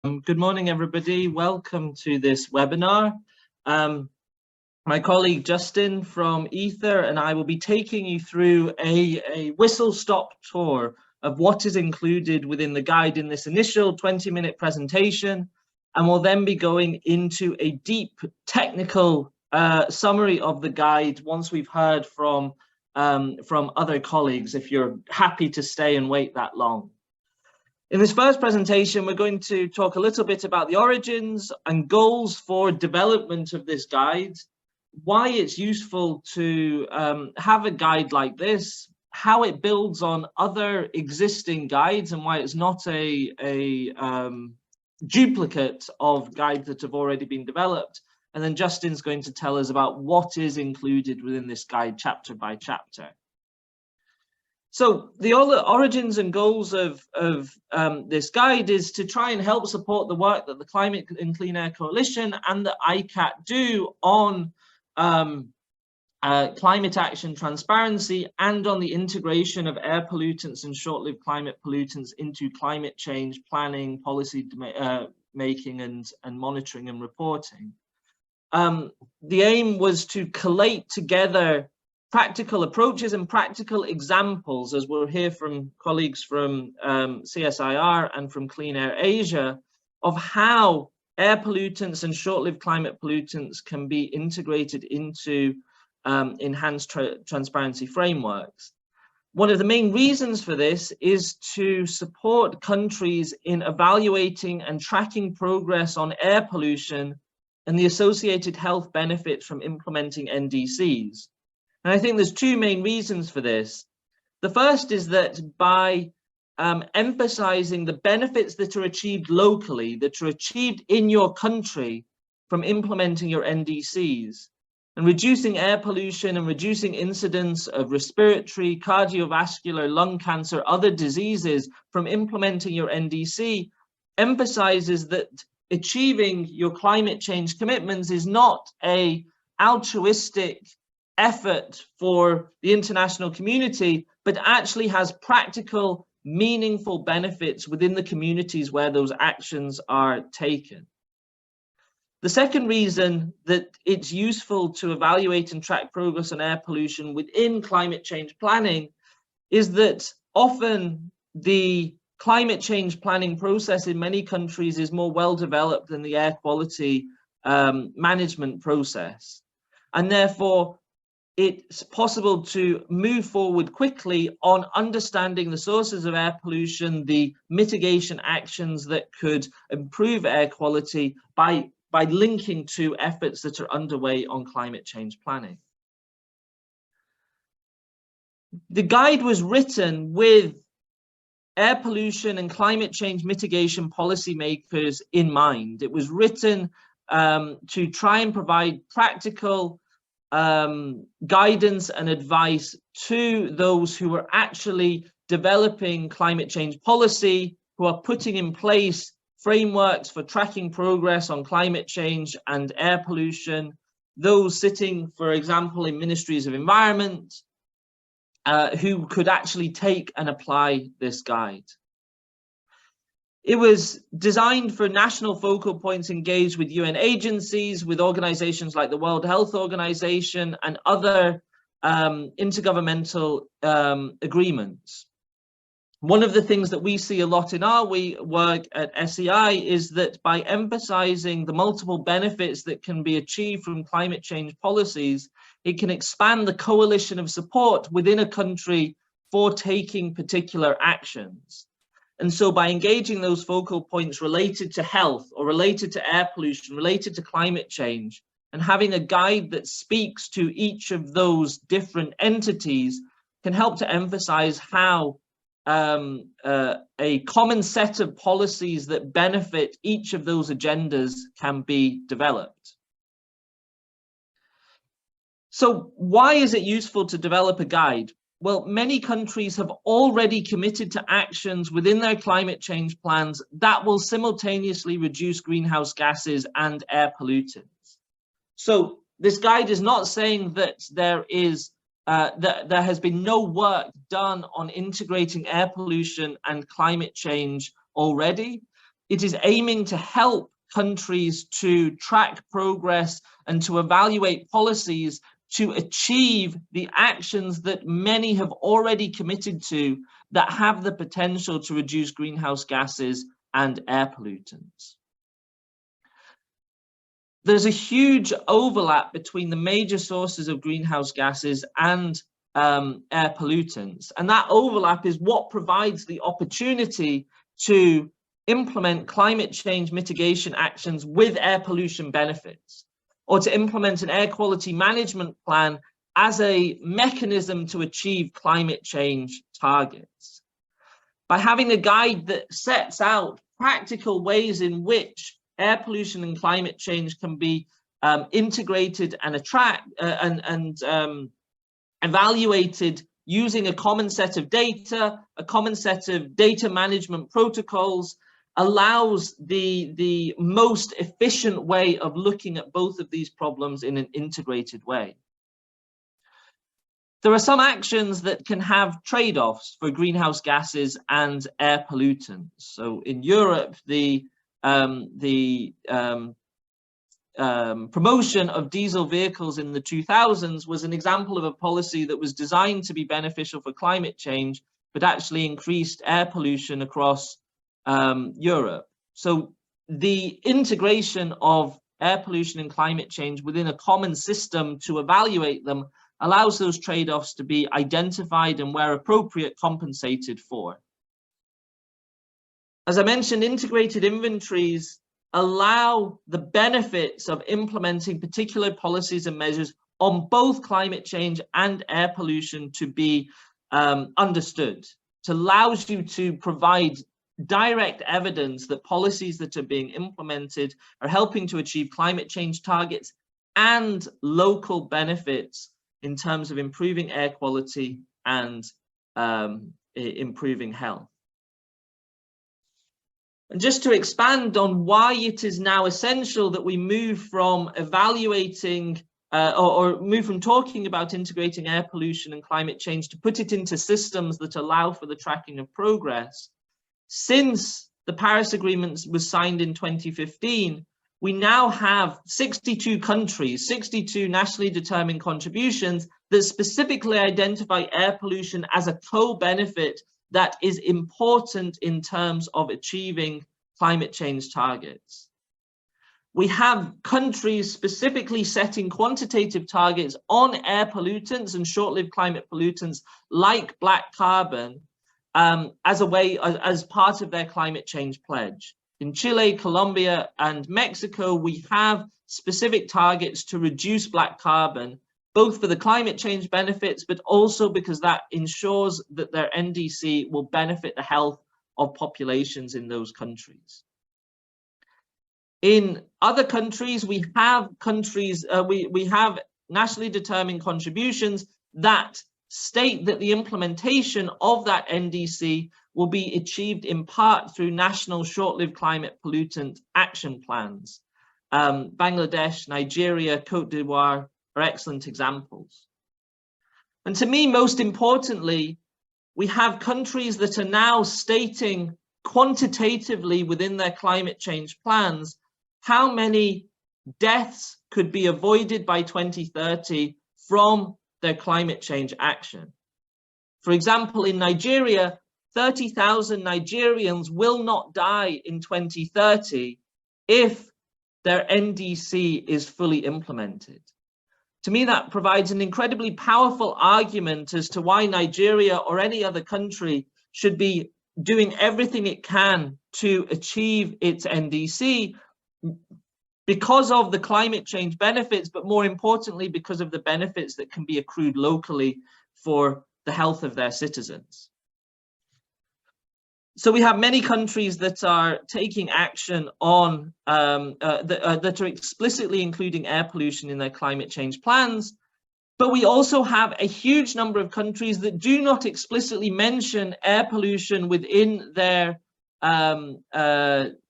Good morning, everybody. Welcome to this webinar. My colleague Justin from Ether and I will be taking you through a whistle-stop tour of what is included within the guide in this initial 20-minute presentation, and we'll then be going into a deep technical summary of the guide once we've heard from other colleagues, if you're happy to stay and wait that long. In this first presentation, we're going to talk a little bit about the origins and goals for development of this guide, why it's useful to have a guide like this, how it builds on other existing guides and why it's not a duplicate of guides that have already been developed. And then Justin's going to tell us about what is included within this guide chapter by chapter. So the origins and goals of this guide is to try and help support the work that the Climate and Clean Air Coalition and the ICAT do on climate action transparency and on the integration of air pollutants and short-lived climate pollutants into climate change planning, policy making and monitoring and reporting. The aim was to collate together practical approaches and practical examples, as we'll hear from colleagues from CSIR and from Clean Air Asia, of how air pollutants and short-lived climate pollutants can be integrated into enhanced transparency frameworks. One of the main reasons for this is to support countries in evaluating and tracking progress on air pollution and the associated health benefits from implementing NDCs. And I think there's two main reasons for this. The first is that by emphasizing the benefits that are achieved locally, that are achieved in your country from implementing your NDCs, and reducing air pollution and reducing incidence of respiratory, cardiovascular, lung cancer, other diseases from implementing your NDC, emphasizes that achieving your climate change commitments is not an altruistic effort for the international community, but actually has practical, meaningful benefits within the communities where those actions are taken. The second reason that it's useful to evaluate and track progress on air pollution within climate change planning is that often the climate change planning process in many countries is more well developed than the air quality management process. And therefore, it's possible to move forward quickly on understanding the sources of air pollution, the mitigation actions that could improve air quality by linking to efforts that are underway on climate change planning. The guide was written with air pollution and climate change mitigation policymakers in mind. It was written to try and provide practical guidance and advice to those who are actually developing climate change policy, who are putting in place frameworks for tracking progress on climate change and air pollution, those sitting, for example, in ministries of environment, who could actually take and apply this guide. It was designed for national focal points engaged with UN agencies, with organizations like the World Health Organization and other intergovernmental agreements. One of the things that we see a lot in our work at SEI is that by emphasizing the multiple benefits that can be achieved from climate change policies, it can expand the coalition of support within a country for taking particular actions. And so by engaging those focal points related to health or related to air pollution, related to climate change, and having a guide that speaks to each of those different entities can help to emphasize how a common set of policies that benefit each of those agendas can be developed. So why is it useful to develop a guide? Well, many countries have already committed to actions within their climate change plans that will simultaneously reduce greenhouse gases and air pollutants. So this guide is not saying that there has been no work done on integrating air pollution and climate change already, it is aiming to help countries to track progress and to evaluate policies to achieve the actions that many have already committed to that have the potential to reduce greenhouse gases and air pollutants. There's a huge overlap between the major sources of greenhouse gases and air pollutants. And that overlap is what provides the opportunity to implement climate change mitigation actions with air pollution benefits, or to implement an air quality management plan as a mechanism to achieve climate change targets. By having a guide that sets out practical ways in which air pollution and climate change can be integrated and evaluated using a common set of data, a common set of data management protocols, allows the most efficient way of looking at both of these problems in an integrated way. There are some actions that can have trade-offs for greenhouse gases and air pollutants. So in Europe, the promotion of diesel vehicles in the 2000s was an example of a policy that was designed to be beneficial for climate change, but actually increased air pollution across Europe. So the integration of air pollution and climate change within a common system to evaluate them allows those trade-offs to be identified and, where appropriate, compensated for. As I mentioned, integrated inventories allow the benefits of implementing particular policies and measures on both climate change and air pollution to be understood. It allows you to provide direct evidence that policies that are being implemented are helping to achieve climate change targets and local benefits in terms of improving air quality and improving health. And just to expand on why it is now essential that we move from evaluating or move from talking about integrating air pollution and climate change to put it into systems that allow for the tracking of progress. Since the Paris Agreement was signed in 2015, we now have 62 countries, 62 nationally determined contributions that specifically identify air pollution as a co-benefit that is important in terms of achieving climate change targets. We have countries specifically setting quantitative targets on air pollutants and short-lived climate pollutants like black carbon as part of their climate change pledge. In Chile, Colombia, and Mexico, we have specific targets to reduce black carbon, both for the climate change benefits, but also because that ensures that their NDC will benefit the health of populations in those countries. In other countries, we have nationally determined contributions that state that the implementation of that NDC will be achieved in part through national short-lived climate pollutant action plans. Bangladesh, Nigeria, Cote d'Ivoire are excellent examples. And to me, most importantly, we have countries that are now stating quantitatively within their climate change plans how many deaths could be avoided by 2030 from their climate change action. For example, in Nigeria, 30,000 Nigerians will not die in 2030 if their NDC is fully implemented. To me, that provides an incredibly powerful argument as to why Nigeria or any other country should be doing everything it can to achieve its NDC because of the climate change benefits, but more importantly, because of the benefits that can be accrued locally for the health of their citizens. So we have many countries that are taking action on that are explicitly including air pollution in their climate change plans, but we also have a huge number of countries that do not explicitly mention air pollution within their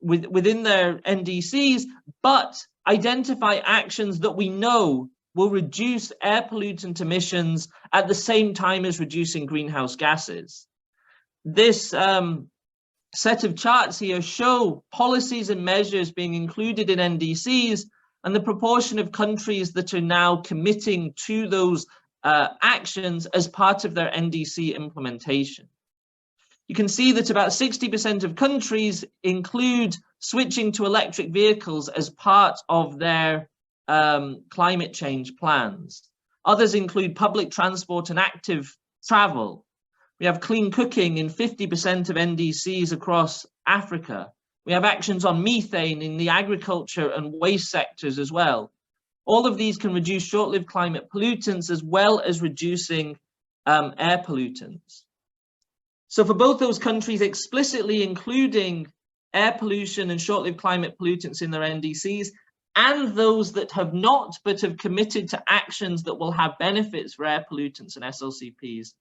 within their NDCs, but identify actions that we know will reduce air pollutant emissions at the same time as reducing greenhouse gases. This set of charts here show policies and measures being included in NDCs and the proportion of countries that are now committing to those actions as part of their NDC implementation. You can see that about 60% of countries include switching to electric vehicles as part of their climate change plans. Others include public transport and active travel. We have clean cooking in 50% of NDCs across Africa. We have actions on methane in the agriculture and waste sectors as well. All of these can reduce short-lived climate pollutants as well as reducing air pollutants. So for both those countries explicitly including air pollution and short-lived climate pollutants in their NDCs, and those that have not but have committed to actions that will have benefits for air pollutants and SLCPs,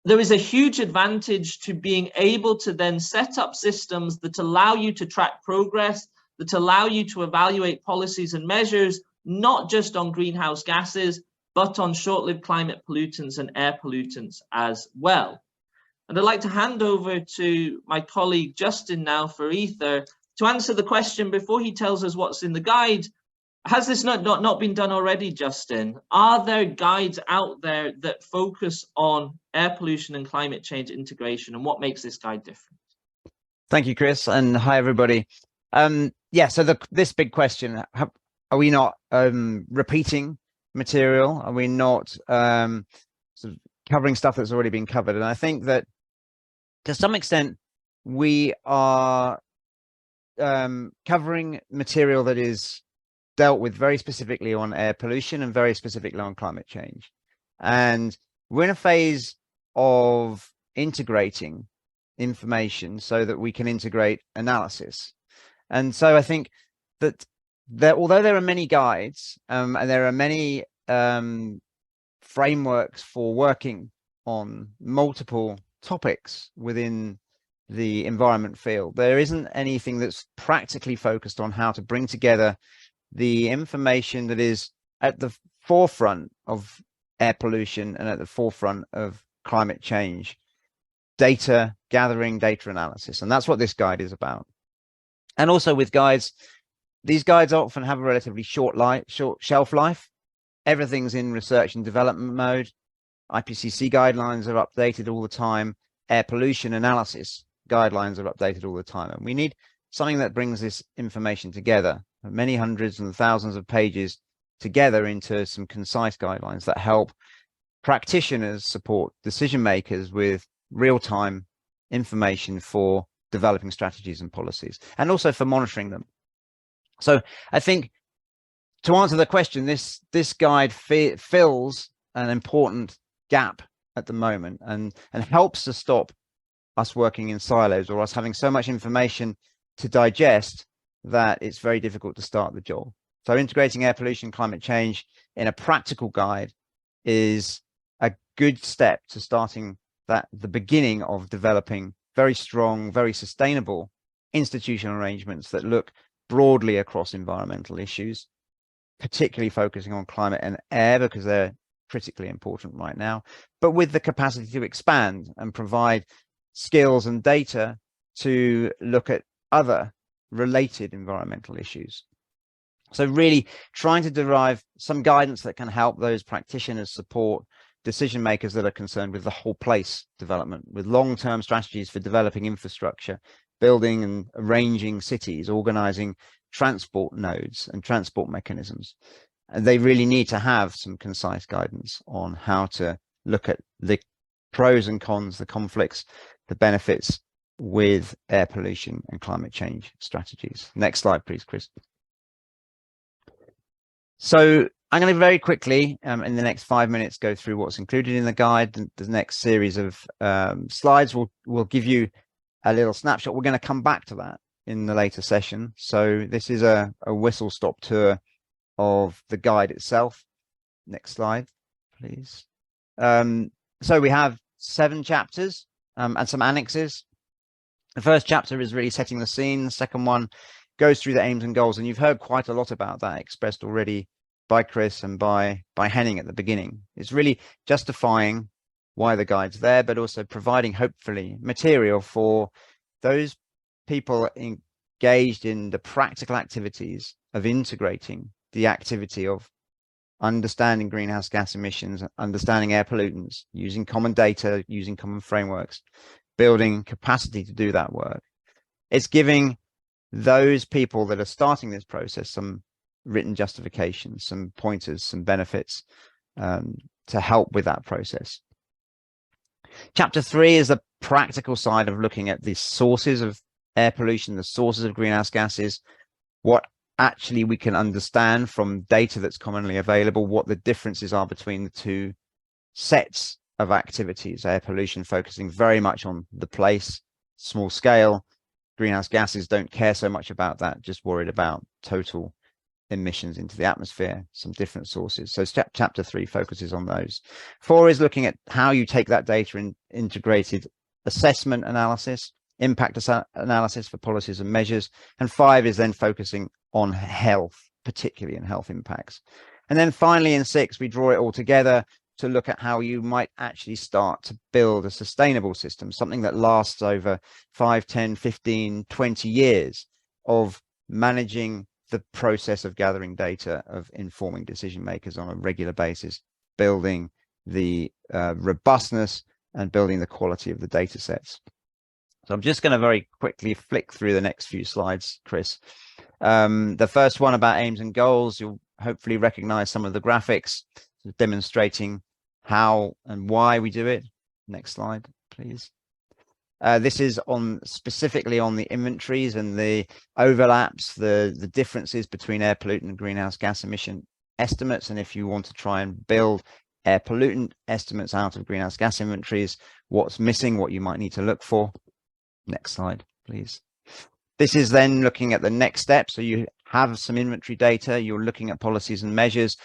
there is a huge advantage to being able to then set up systems that allow you to track progress, that allow you to evaluate policies and measures, not just on greenhouse gases, but on short-lived climate pollutants and air pollutants as well. And I'd like to hand over to my colleague Justin now for Ether to answer the question before he tells us what's in the guide. Has this not been done already, Justin? Are there guides out there that focus on air pollution and climate change integration, and what makes this guide different? Thank you, Chris, and hi, everybody. Yeah, so this big question, are we not repeating material? Are we not sort of covering stuff that's already been covered? And I think that to some extent, we are covering material that is dealt with very specifically on air pollution and very specifically on climate change. And we're in a phase of integrating information so that we can integrate analysis. And so I think that although there are many guides and there are many frameworks for working on multiple topics within the environment field, there isn't anything that's practically focused on how to bring together the information that is at the forefront of air pollution and at the forefront of climate change, data gathering, data analysis. And that's what this guide is about. And also with guides, these guides often have a relatively short shelf life. Everything's in research and development mode. IPCC guidelines are updated all the time. Air pollution analysis guidelines are updated all the time. And we need something that brings this information together, many hundreds and thousands of pages together into some concise guidelines that help practitioners support decision makers with real-time information for developing strategies and policies, and also for monitoring them. So I think to answer the question, this guide fills an important gap at the moment and helps to stop us working in silos or us having so much information to digest that it's very difficult to start the job. So integrating air pollution, climate change in a practical guide is a good step to starting the beginning of developing very strong, very sustainable institutional arrangements that look broadly across environmental issues, particularly focusing on climate and air because they're critically important right now, but with the capacity to expand and provide skills and data to look at other related environmental issues. So really trying to derive some guidance that can help those practitioners support decision makers that are concerned with the whole place development, with long-term strategies for developing infrastructure, building and arranging cities, organizing transport nodes and transport mechanisms. And they really need to have some concise guidance on how to look at the pros and cons, the conflicts, the benefits with air pollution and climate change strategies. Next slide, please, Chris. So I'm going to very quickly, in the next 5 minutes, go through what's included in the guide. The next series of slides will give you a little snapshot. We're going to come back to that in the later session. So this is a whistle-stop tour of the guide itself. Next slide, please. So we have 7 chapters and some annexes. The first chapter is really setting the scene. The second one goes through the aims and goals, and you've heard quite a lot about that expressed already by Chris and by Henning at the beginning. It's really justifying why the guide's there, but also providing hopefully material for those people engaged in the practical activities of integrating the activity of understanding greenhouse gas emissions, understanding air pollutants, using common data, using common frameworks, building capacity to do that work. It's giving those people that are starting this process some written justification, some pointers, some benefits to help with that process. Chapter 3 is the practical side of looking at the sources of air pollution, the sources of greenhouse gases, what actually we can understand from data that's commonly available, what the differences are between the two sets of activities. Air pollution focusing very much on the place, small scale. Greenhouse gases don't care so much about that, just worried about total emissions into the atmosphere, some different sources. So chapter 3 focuses on those. 4 is looking at how you take that data in integrated assessment analysis, impact analysis for policies and measures. And 5 is then focusing on health, particularly in health impacts. And then finally in 6, we draw it all together to look at how you might actually start to build a sustainable system, something that lasts over 5, 10, 15, 20 years of managing the process of gathering data, of informing decision makers on a regular basis, building the robustness and building the quality of the data sets. So I'm just going to very quickly flick through the next few slides, Chris. The first one about aims and goals, you'll hopefully recognize some of the graphics demonstrating how and why we do it. Next slide, please. This is specifically on the inventories and the overlaps, the differences between air pollutant and greenhouse gas emission estimates. And if you want to try and build air pollutant estimates out of greenhouse gas inventories, what's missing, what you might need to look for. Next slide, please. This is then looking at the next step. So you have some inventory data, you're looking at policies and measures.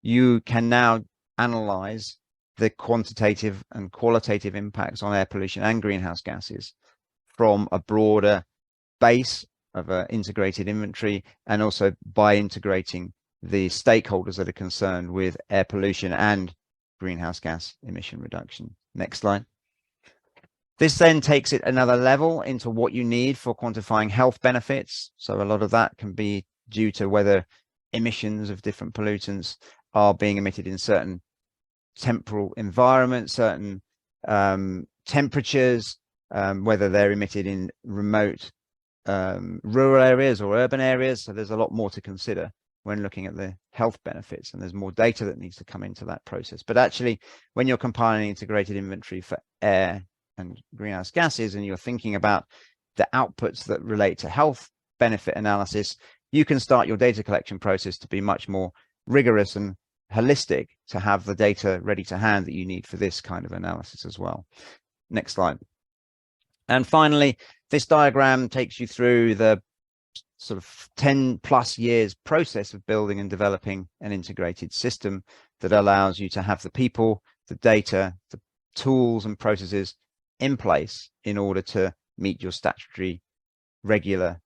You can now analyze the quantitative and qualitative impacts on air pollution and greenhouse gases from a broader base of an integrated inventory, and also by integrating the stakeholders that are concerned with air pollution and greenhouse gas emission reduction. Next slide. This then takes it another level into what you need for quantifying health benefits. So a lot of that can be due to whether emissions of different pollutants are being emitted in certain temporal environments, certain temperatures, whether they're emitted in remote rural areas or urban areas. So there's a lot more to consider when looking at the health benefits, and there's more data that needs to come into that process. But actually, when you're compiling integrated inventory for air and greenhouse gases, and you're thinking about the outputs that relate to health benefit analysis, you can start your data collection process to be much more rigorous and holistic, to have the data ready to hand that you need for this kind of analysis as well. Next slide. And finally, this diagram takes you through the sort of 10+ years process of building and developing an integrated system that allows you to have the people, the data, the tools and processes in place in order to meet your statutory regular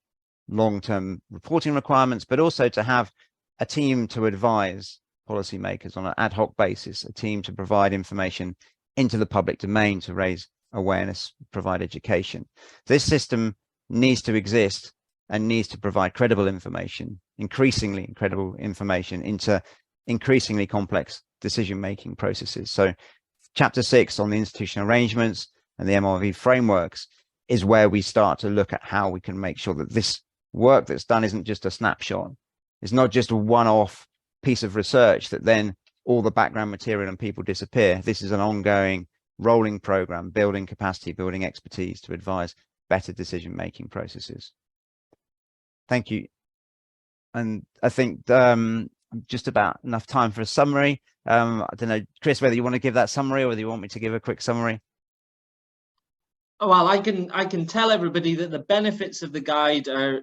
long-term reporting requirements, but also to have a team to advise policymakers on an ad hoc basis, a team to provide information into the public domain to raise awareness, provide education. This system needs to exist and needs to provide credible information, increasingly credible information into increasingly complex decision-making processes. So chapter 6 on the institutional arrangements and the MRV frameworks is where we start to look at how we can make sure that this work that's done isn't just a snapshot. It's not just a one-off piece of research that then all the background material and people disappear. This is an ongoing rolling program, building capacity, building expertise to advise better decision-making processes. Thank you. And I think just about enough time for a summary. I don't know, Chris, whether you want to give that summary or whether you want me to give a quick summary. Oh, well, I can tell everybody that the benefits of the guide are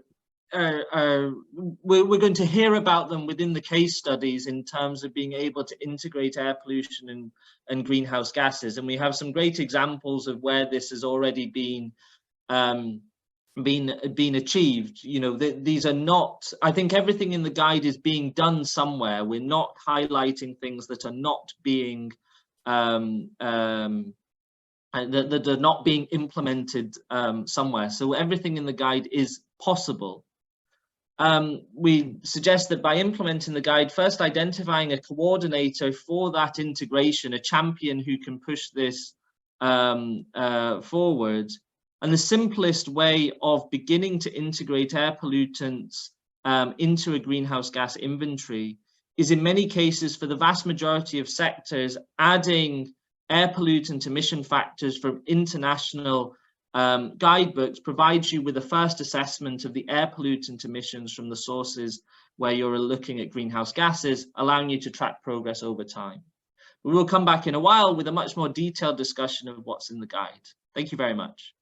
we're going to hear about them within the case studies in terms of being able to integrate air pollution and greenhouse gases, and we have some great examples of where this has already been achieved. You know, these are not, I think everything in the guide is being done somewhere. We're not highlighting things that are not being that are not being implemented somewhere. So everything in the guide is possible. We suggest that by implementing the guide, first identifying a coordinator for that integration, a champion who can push this forward. And the simplest way of beginning to integrate air pollutants into a greenhouse gas inventory is, in many cases, for the vast majority of sectors, adding air pollutant emission factors from international guidebooks provides you with a first assessment of the air pollutant emissions from the sources where you're looking at greenhouse gases, allowing you to track progress over time. We will come back in a while with a much more detailed discussion of what's in the guide. Thank you very much.